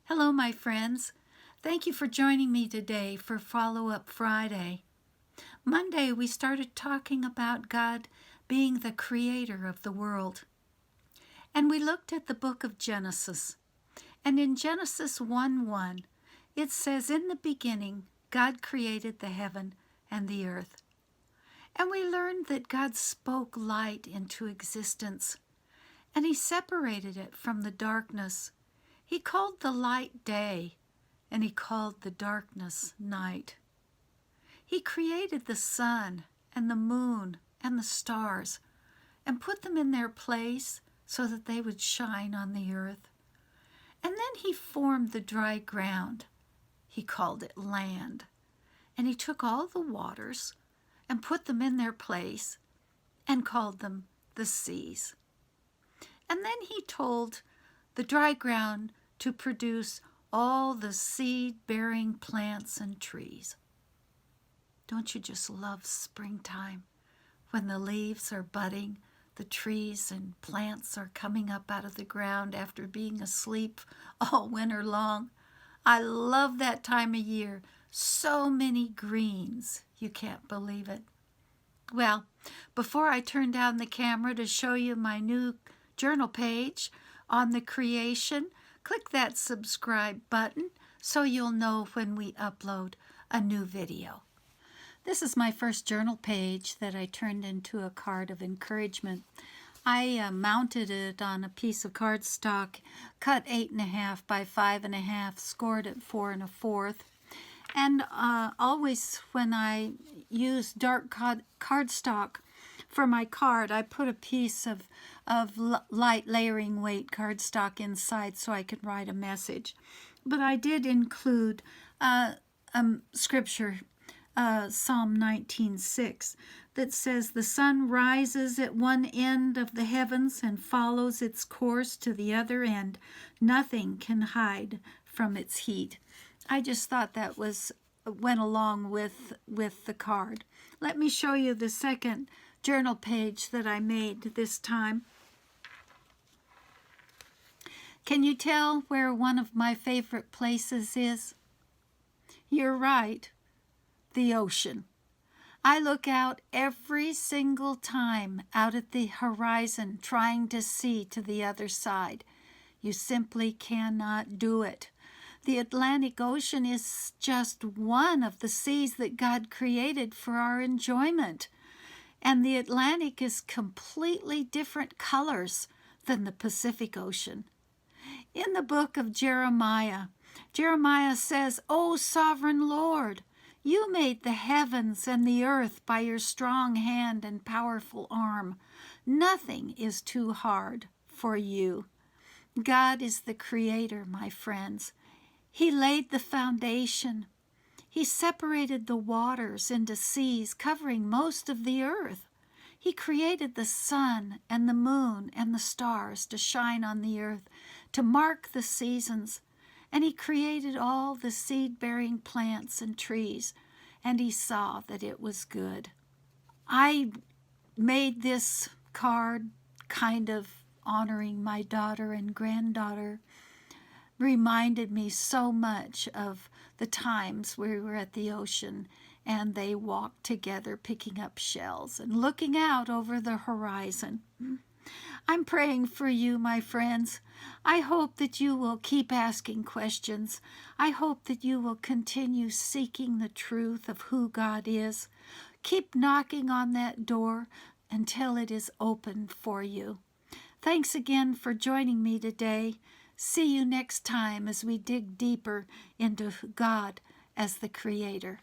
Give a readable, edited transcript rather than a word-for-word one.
Hello, my friends. Thank you for joining me today for Follow-Up Friday. Monday, we started talking about God being the creator of the world. And we looked at the book of Genesis. And in Genesis 1:1, it says, "In the beginning, God created the heaven and the earth." And we learned that God spoke light into existence, and He separated it from the darkness. He called the light day, and He called the darkness night. He created the sun and the moon and the stars and put them in their place so that they would shine on the earth. And then He formed the dry ground. He called it land. And He took all the waters and put them in their place and called them the seas. And then He told the dry ground to produce all the seed-bearing plants and trees. Don't you just love springtime, when the leaves are budding, the trees and plants are coming up out of the ground after being asleep all winter long? I love that time of year. So many greens, you can't believe it. Well, before I turn down the camera to show you my new journal page on the creation, click that subscribe button so you'll know when we upload a new video. This is my first journal page that I turned into a card of encouragement. I mounted it on a piece of cardstock, cut 8.5 by 5.5, scored at 4 1/4. And always when I use dark cardstock for my card, I put a piece of light layering weight cardstock inside so I could write a message. But I did include scripture, Psalm 19:6, that says, "The sun rises at one end of the heavens and follows its course to the other end. Nothing can hide from its heat." I just thought that went along with the card. Let me show you the second journal page that I made this time. Can you tell where one of my favorite places is? You're right, the ocean. I look out every single time out at the horizon trying to see to the other side. You simply cannot do it. The Atlantic Ocean is just one of the seas that God created for our enjoyment. And the Atlantic is completely different colors than the Pacific Ocean. In the book of Jeremiah, Jeremiah says, "O sovereign Lord, you made the heavens and the earth by your strong hand and powerful arm. Nothing is too hard for you." God is the creator, my friends. He laid the foundation. He separated the waters into seas, covering most of the earth. He created the sun and the moon and the stars to shine on the earth, to mark the seasons. And He created all the seed-bearing plants and trees, and He saw that it was good. I made this card kind of honoring my daughter and granddaughter. Reminded me so much of the times we were at the ocean and they walked together picking up shells and looking out over the horizon. I'm praying for you, my friends. I hope that you will keep asking questions. I hope that you will continue seeking the truth of who God is. Keep knocking on that door until it is open for you. Thanks again for joining me today. See you next time as we dig deeper into God as the Creator.